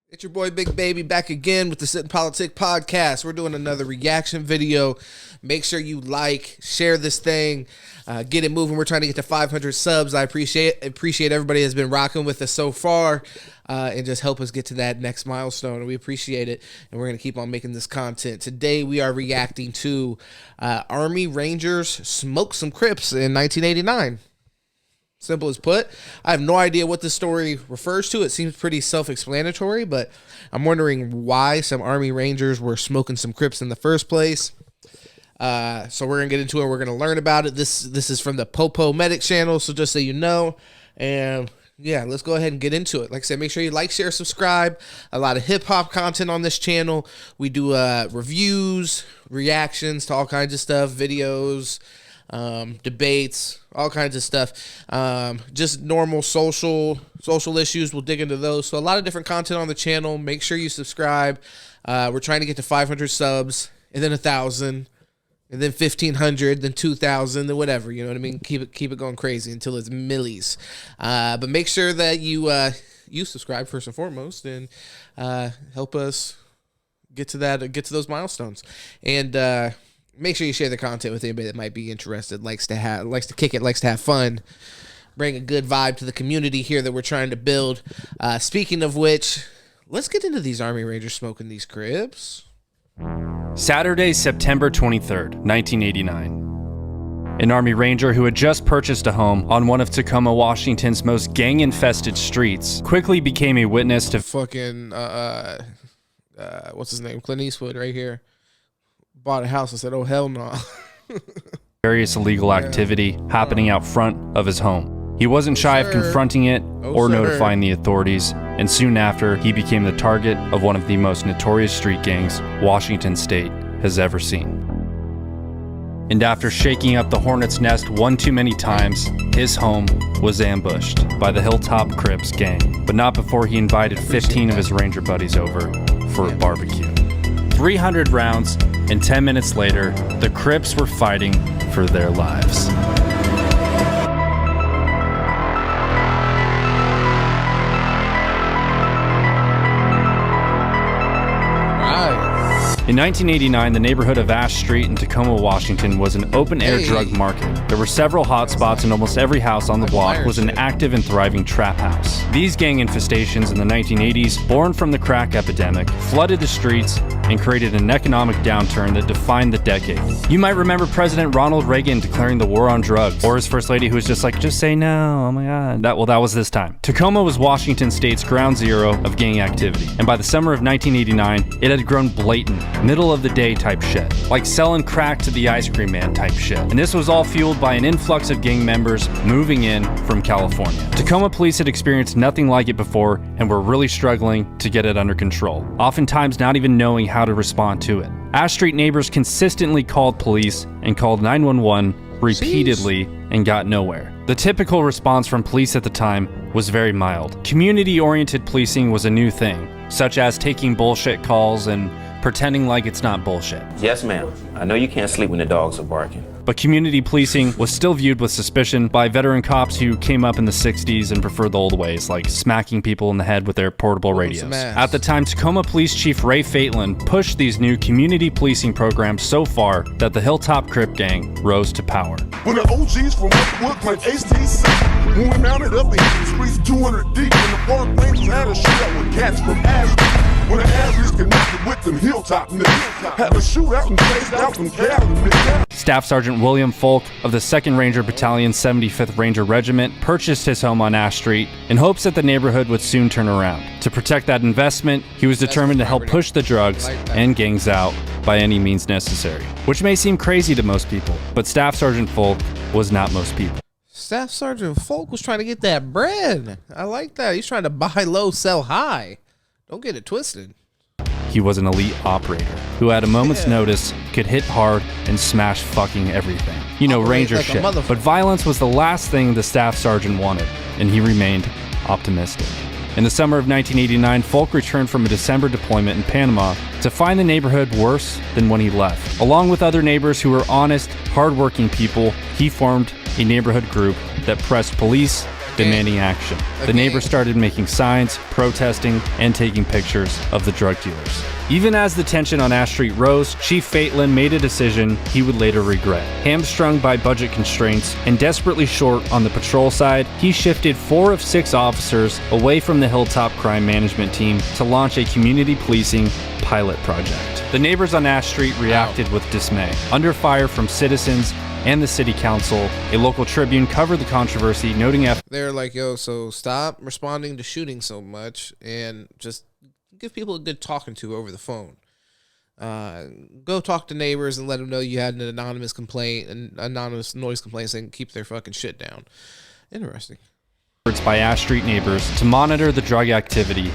It's your boy Big Baby back again with the Sit and Politic podcast. We're doing another reaction video. Make sure you like, share this thing, get it moving. We're trying to get to 500 subs. I appreciate everybody that's been rocking with us so far and just help us get to that next milestone. We appreciate it, and we're going to keep on making this content. Today we are reacting to Army Rangers smoke some Crips in 1989. Simple as put. I have no idea what this story refers to. It seems pretty self-explanatory, but I'm wondering why some Army Rangers were smoking some Crips in the first place. So we're going to get into it. We're going to learn about it. This is from the Popo Medic channel, so just so you know. And yeah, let's go ahead and get into it. Like I said, make sure you like, share, subscribe. A lot of hip-hop content on this channel. We do reviews, reactions to all kinds of stuff, videos, debates, all kinds of stuff, just normal social issues. We'll dig into those. So a lot of different content on the channel. Make sure you subscribe. We're trying to get to 500 subs, and then 1,000, and then 1,500, then 2,000, then whatever. You know what I mean? Keep it going crazy until it's millies. But make sure that you subscribe first and foremost, and help us get to those milestones. And make sure you share the content with anybody that might be interested, likes to kick it, likes to have fun, bring a good vibe to the community here that we're trying to build. Speaking of which, let's get into these Army Rangers smoking these Crips. Saturday, September 23rd, 1989. An Army Ranger who had just purchased a home on one of Tacoma, Washington's most gang-infested streets quickly became a witness to fucking, what's his name? Clint Eastwood right here. Bought a house and said, oh, hell no. various illegal activity happening out front of his home. He wasn't shy of confronting it or notifying the authorities, and soon after, he became the target of one of the most notorious street gangs Washington State has ever seen. And after shaking up the hornet's nest one too many times, his home was ambushed by the Hilltop Crips gang, but not before he invited 15 of his Ranger buddies over for a barbecue. 300 rounds, and 10 minutes later, the Crips were fighting for their lives. In 1989, the neighborhood of Ash Street in Tacoma, Washington was an open-air drug market. There were several hot spots, and almost every house on the block was an active and thriving trap house. These gang infestations in the 1980s, born from the crack epidemic, flooded the streets and created an economic downturn that defined the decade. You might remember President Ronald Reagan declaring the war on drugs, or his first lady who was just like, just say no, oh my god. That was this time. Tacoma was Washington State's ground zero of gang activity, and by the summer of 1989, it had grown blatant, middle of the day type shit, like selling crack to the ice cream man type shit. And this was all fueled by an influx of gang members moving in from California. Tacoma police had experienced nothing like it before and were really struggling to get it under control, oftentimes not even knowing how to respond to it. Ash Street neighbors consistently called police and called 911 repeatedly and got nowhere. The typical response from police at the time was very mild. Community-oriented policing was a new thing, such as taking bullshit calls and pretending like it's not bullshit. Yes, ma'am. I know you can't sleep when the dogs are barking. But community policing was still viewed with suspicion by veteran cops who came up in the 60s and preferred the old ways, like smacking people in the head with their portable radios. At the time, Tacoma Police Chief Ray Fatelin pushed these new community policing programs so far that the Hilltop Crip gang rose to power. When the OGs from Wood like HTC, when we mounted up in the streets 200 deep, and the park rangers had a shootout with cats from Ashby. When the Ashby's connected with them Hilltop niggas, had a shootout and chased out from Cali. Staff Sergeant William Foulk of the 2nd Ranger Battalion 75th Ranger Regiment purchased his home on Ash Street in hopes that the neighborhood would soon turn around. To protect that investment, he was determined to help push the drugs and gangs out by any means necessary, which may seem crazy to most people, but Staff Sergeant Foulk was not most people. Staff Sergeant Foulk was trying to get that bread. I like that. He's trying to buy low, sell high. Don't get it twisted. He was an elite operator who at a moment's notice could hit hard and smash fucking everything. You know, Ranger like shit. But violence was the last thing the staff sergeant wanted, and he remained optimistic. In the summer of 1989, Foulk returned from a December deployment in Panama to find the neighborhood worse than when he left. Along with other neighbors who were honest, hardworking people, he formed a neighborhood group that pressed police demanding action. The neighbors started making signs, protesting, and taking pictures of the drug dealers. Even as the tension on Ash Street rose, Chief Fatelin made a decision he would later regret. Hamstrung by budget constraints and desperately short on the patrol side, he shifted 4 of 6 officers away from the Hilltop Crime Management Team to launch a community policing pilot project. The neighbors on Ash Street reacted with dismay. Under fire from citizens and the city council, a local Tribune covered the controversy, noting they're like, yo, so stop responding to shooting so much and just give people a good talking to over the phone. Go talk to neighbors and let them know you had an anonymous complaint, an anonymous noise complaint, saying keep their fucking shit down. Interesting. By Ash Street neighbors to monitor the drug activity.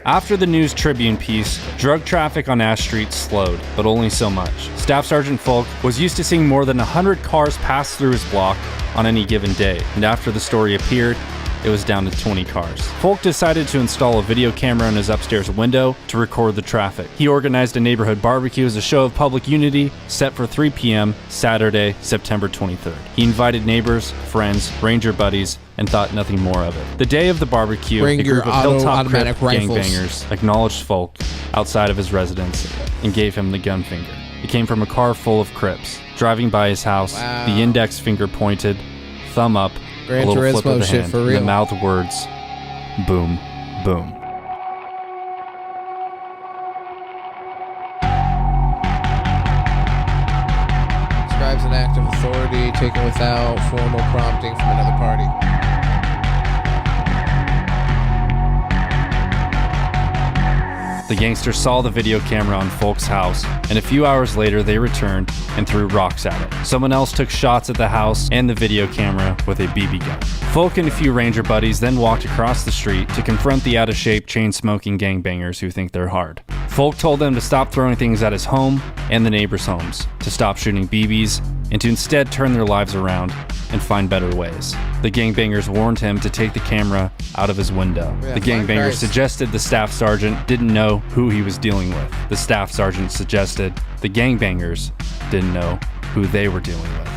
After the News Tribune piece, drug traffic on Ash Street slowed, but only so much. Staff Sergeant Foulk was used to seeing more than 100 cars pass through his block on any given day, and after the story appeared, it was down to 20 cars. Foulk decided to install a video camera in his upstairs window to record the traffic. He organized a neighborhood barbecue as a show of public unity set for 3 p.m. Saturday, September 23rd. He invited neighbors, friends, ranger buddies, and thought nothing more of it. The day of the barbecue, a group of Hilltop Crip gangbangers acknowledged Foulk outside of his residence and gave him the gun finger. It came from a car full of Crips. Driving by his house, the index finger pointed, thumb up, a little flip of the hand, and the mouth words, boom, boom. Describes an act of authority taken without formal prompting from another party. The gangsters saw the video camera on Foulk's house, and a few hours later they returned and threw rocks at it. Someone else took shots at the house and the video camera with a BB gun. Foulk and a few ranger buddies then walked across the street to confront the out-of-shape, chain-smoking gangbangers who think they're hard. Foulk told them to stop throwing things at his home and the neighbors' homes, to stop shooting BBs, and to instead turn their lives around and find better ways. The gangbangers warned him to take the camera out of his window. The gangbangers suggested the staff sergeant didn't know who he was dealing with. The staff sergeant suggested the gangbangers didn't know who they were dealing with.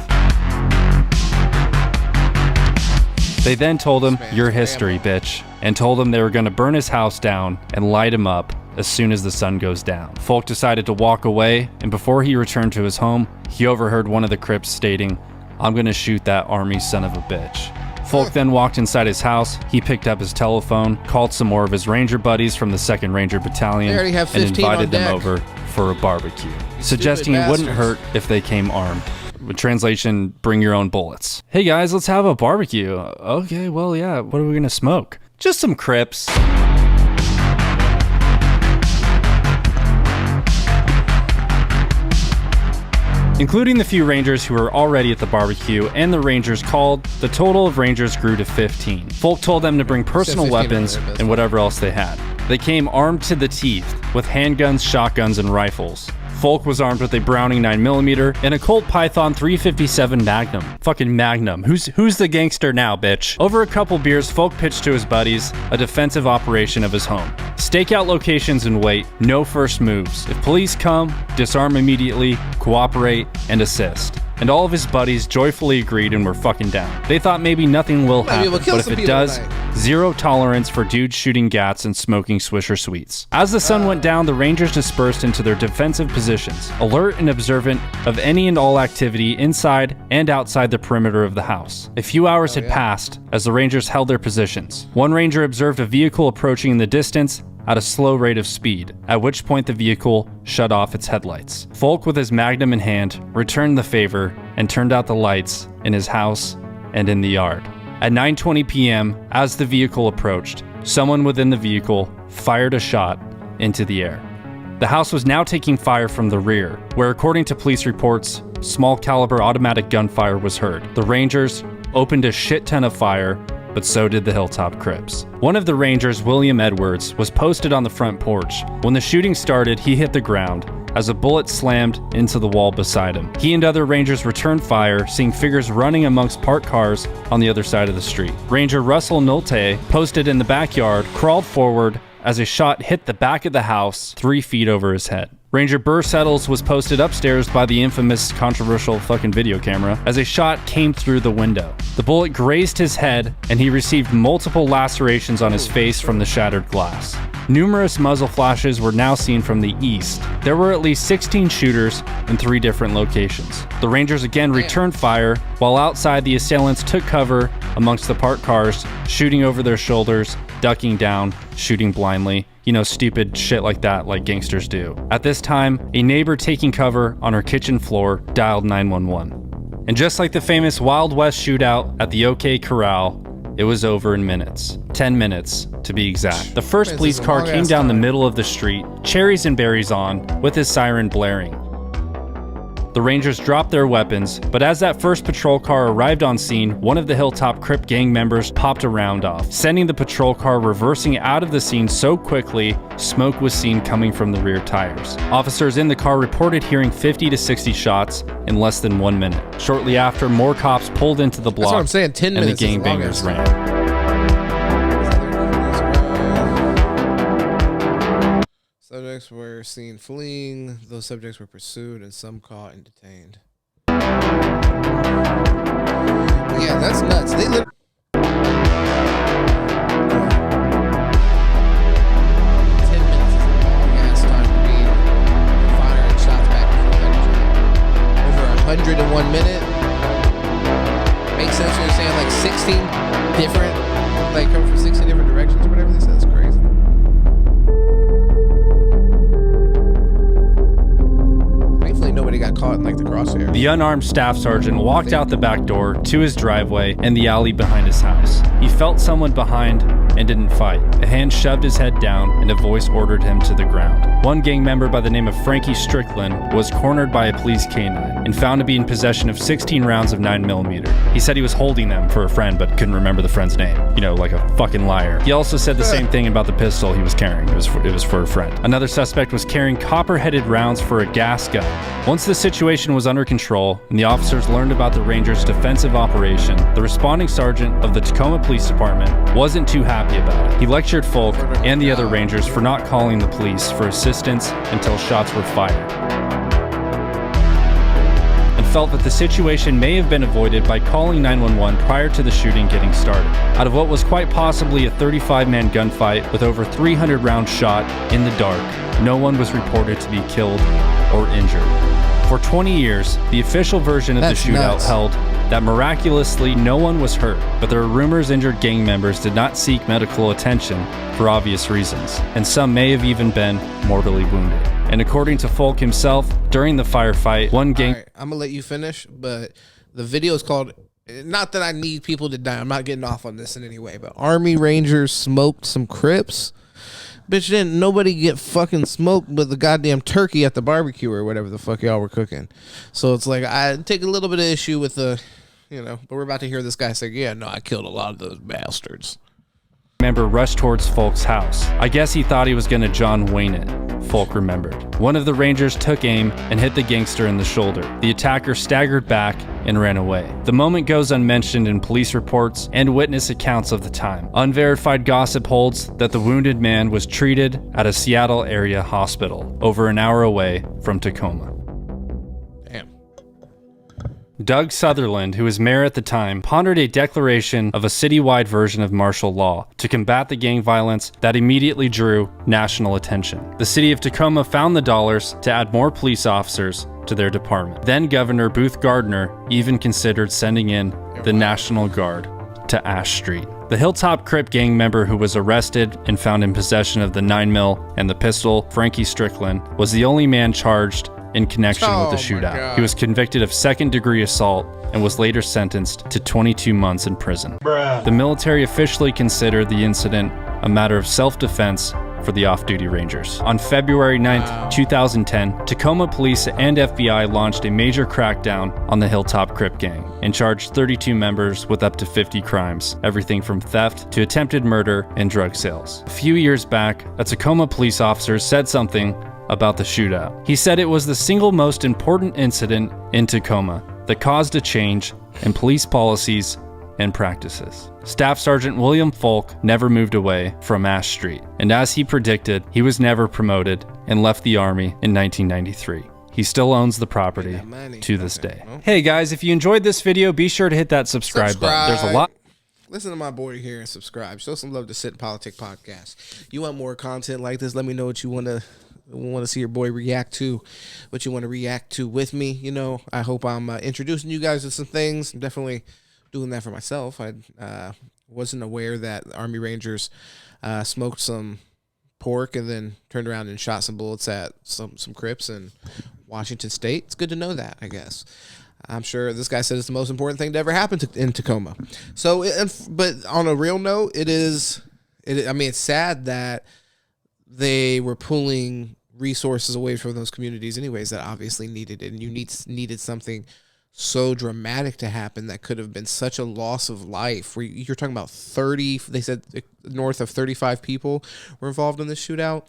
They then told him, "Your history, bitch," and told him they were going to burn his house down and light him up as soon as the sun goes down. Foulk decided to walk away, and before he returned to his home, he overheard one of the Crips stating, "I'm gonna shoot that army son of a bitch." Foulk then walked inside his house. He picked up his telephone, called some more of his ranger buddies from the 2nd Ranger Battalion, and invited them over for a barbecue, suggesting it wouldn't hurt if they came armed. With translation, bring your own bullets. Hey guys, let's have a barbecue. Okay, well yeah, what are we gonna smoke? Just some Crips. Including the few rangers who were already at the barbecue and the rangers called, the total of rangers grew to 15. Foulk told them to bring personal weapons and whatever else they had. They came armed to the teeth with handguns, shotguns, and rifles. Foulk was armed with a Browning 9mm and a Colt Python 357 Magnum. Fucking Magnum. Who's the gangster now, bitch? Over a couple beers, Foulk pitched to his buddies a defensive operation of his home. Stake out locations and wait. No first moves. If police come, disarm immediately, cooperate, and assist. And all of his buddies joyfully agreed and were fucking down. They thought maybe nothing will happen, but if it does, zero tolerance for dudes shooting gats and smoking Swisher Sweets. As the sun went down, the Rangers dispersed into their defensive positions, alert and observant of any and all activity inside and outside the perimeter of the house. A few hours had passed as the Rangers held their positions. One Ranger observed a vehicle approaching in the distance at a slow rate of speed, at which point the vehicle shut off its headlights. Foulk, with his Magnum in hand, returned the favor and turned out the lights in his house and in the yard. At 9:20 p.m., as the vehicle approached, someone within the vehicle fired a shot into the air. The house was now taking fire from the rear, where, according to police reports, small caliber automatic gunfire was heard. The Rangers opened a shit ton of fire, but so did the Hilltop Crips. One of the Rangers, William Edwards, was posted on the front porch. When the shooting started, he hit the ground as a bullet slammed into the wall beside him. He and other Rangers returned fire, seeing figures running amongst parked cars on the other side of the street. Ranger Russell Nolte, posted in the backyard, crawled forward as a shot hit the back of the house 3 feet over his head. Ranger Burr Settles was posted upstairs by the infamous controversial fucking video camera as a shot came through the window. The bullet grazed his head and he received multiple lacerations on his face from the shattered glass. Numerous muzzle flashes were now seen from the east. There were at least 16 shooters in 3 different locations. The Rangers again returned fire, while outside the assailants took cover amongst the parked cars, shooting over their shoulders, ducking down, shooting blindly. You know, stupid shit like that, like gangsters do. At this time, a neighbor taking cover on her kitchen floor dialed 911. And just like the famous Wild West shootout at the OK Corral, it was over in minutes. 10 minutes, to be exact. The first police car came down the middle of the street, cherries and berries on, with his siren blaring. The Rangers dropped their weapons, but as that first patrol car arrived on scene, one of the Hilltop Crip gang members popped a round off, sending the patrol car reversing out of the scene so quickly, smoke was seen coming from the rear tires. Officers in the car reported hearing 50 to 60 shots in less than 1 minute. Shortly after, more cops pulled into the block. That's what I'm saying, 10 and minutes the gangbangers ran. Subjects were seen fleeing. Those subjects were pursued and some caught and detained. Yeah, that's nuts. They literally... 10 minutes is a long ass time to be firing shots back and forth. Over 101 minute. Makes sense when you're saying like 16 different, like coming from 16 different directions or whatever they said. That's crazy. Nobody got caught in like the crosshair. The unarmed staff sergeant walked out the back door to his driveway and the alley behind his house. He felt someone behind and didn't fight. A hand shoved his head down and a voice ordered him to the ground. One gang member by the name of Frankie Strickland was cornered by a police canine and found to be in possession of 16 rounds of 9mm. He said he was holding them for a friend but couldn't remember the friend's name. You know, like a fucking liar. He also said the same thing about the pistol he was carrying. It was for a friend. Another suspect was carrying copper-headed rounds for a gas gun. Once the situation was under control and the officers learned about the Rangers' defensive operation, the responding sergeant of the Tacoma Police Department wasn't too happy about it. He lectured Foulk and the other Rangers for not calling the police for assistance until shots were fired, and felt that the situation may have been avoided by calling 911 prior to the shooting getting started. Out of what was quite possibly a 35-man gunfight with over 300 rounds shot in the dark, no one was reported to be killed or injured. For 20 years, the official version of the shootout held that miraculously no one was hurt, but there are rumors injured gang members did not seek medical attention for obvious reasons, and some may have even been mortally wounded. And according to Foulk himself, during the firefight, one gang... All right, I'm gonna let you finish, but the video is called... Not that I need people to die, I'm not getting off on this in any way, but Army Rangers smoked some Crips. Bitch, didn't nobody get fucking smoked but the goddamn turkey at the barbecue or whatever the fuck y'all were cooking. So it's like, I take a little bit of issue with the, you know, but we're about to hear this guy say, yeah, no, I killed a lot of those bastards. Member rushed towards Foulk's house. I guess he thought he was gonna John Wayne it, Foulk remembered. One of the Rangers took aim and hit the gangster in the shoulder. The attacker staggered back and ran away. The moment goes unmentioned in police reports and witness accounts of the time. Unverified gossip holds that the wounded man was treated at a Seattle area hospital, over an hour away from Tacoma. Doug Sutherland, who was mayor at the time, pondered a declaration of a citywide version of martial law to combat the gang violence that immediately drew national attention. The city of Tacoma found the dollars to add more police officers to their department. Then Governor Booth Gardner even considered sending in the National Guard to Ash Street. The Hilltop Crip gang member who was arrested and found in possession of the 9mm and the pistol, Frankie Strickland, was the only man charged in connection with the shootout. He was convicted of second-degree assault and was later sentenced to 22 months in prison. The military officially considered the incident a matter of self-defense for the off-duty Rangers. On February 9th, 2010, Tacoma police and FBI launched a major crackdown on the Hilltop Crip gang and charged 32 members with up to 50 crimes, everything from theft to attempted murder and drug sales. A few years back, a Tacoma police officer said something about the shootout. He said it was the single most important incident in Tacoma that caused a change in police policies and practices. Staff Sergeant William Foulk never moved away from Ash Street, and as he predicted, he was never promoted and left the Army in 1993. He still owns the property to this day. Hey guys, if you enjoyed this video, be sure to hit that subscribe button. There's a lot. Listen to my boy here and subscribe. Show some love to Sit and Politic podcast. You want more content like this? Let me know what you want to see your boy react to, what you want to react to with me. You know, I hope I'm introducing you guys to some things. I'm definitely doing that for myself. I wasn't aware that Army Rangers smoked some pork and then turned around and shot some bullets at some Crips in Washington State. It's good to know that, I guess. I'm sure this guy said it's the most important thing to ever happen in Tacoma. So, but on a real note, I mean, it's sad that they were pulling resources away from those communities anyways that obviously needed it. And you needed something so dramatic to happen that could have been such a loss of life. Where you're talking about 30, they said north of 35 people were involved in this shootout.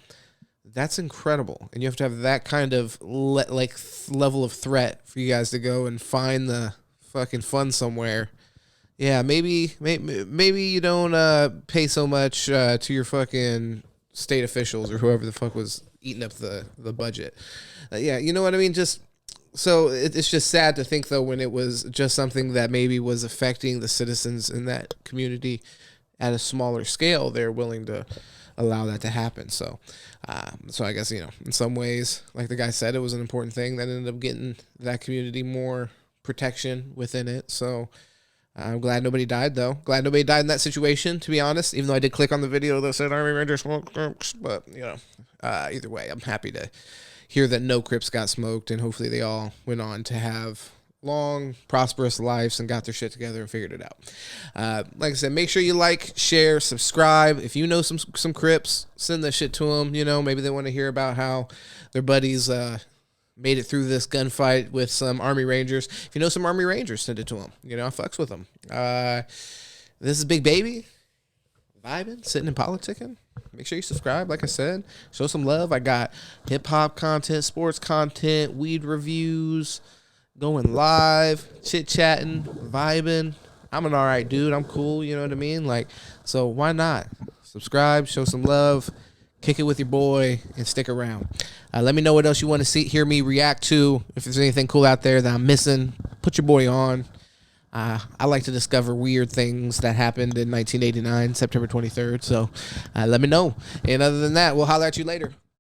That's incredible. And you have to have that kind of level of threat for you guys to go and find the fucking fun somewhere. Yeah, maybe you don't pay so much to your fucking state officials or whoever the fuck was eating up the budget. Yeah, you know what I mean? Just so it's just sad to think though when it was just something that maybe was affecting the citizens in that community at a smaller scale, they're willing to allow that to happen. So I guess, you know, in some ways, like the guy said, it was an important thing that ended up getting that community more protection within it. So I'm glad nobody died, though. Glad nobody died in that situation, to be honest, even though I did click on the video that said Army Rangers smoke Crips. But, you know, either way, I'm happy to hear that no Crips got smoked, and hopefully they all went on to have long, prosperous lives and got their shit together and figured it out. Like I said, make sure you like, share, subscribe. If you know some Crips, send that shit to them. You know, maybe they want to hear about how their buddies made it through this gunfight with some Army Rangers. If you know some Army Rangers, send it to them. You know, I fucks with them. This is Big Baby, vibing, sitting and politicking. Make sure you subscribe, like I said. Show some love. I got hip-hop content, sports content, weed reviews, going live, chit-chatting, vibing. I'm an all right dude. I'm cool, you know what I mean? Like, so why not? Subscribe, show some love, kick it with your boy, and stick around. Let me know what else you want to hear me react to. If there's anything cool out there that I'm missing, put your boy on. I like to discover weird things that happened in 1989, September 23rd. So let me know. And other than that, we'll holler at you later.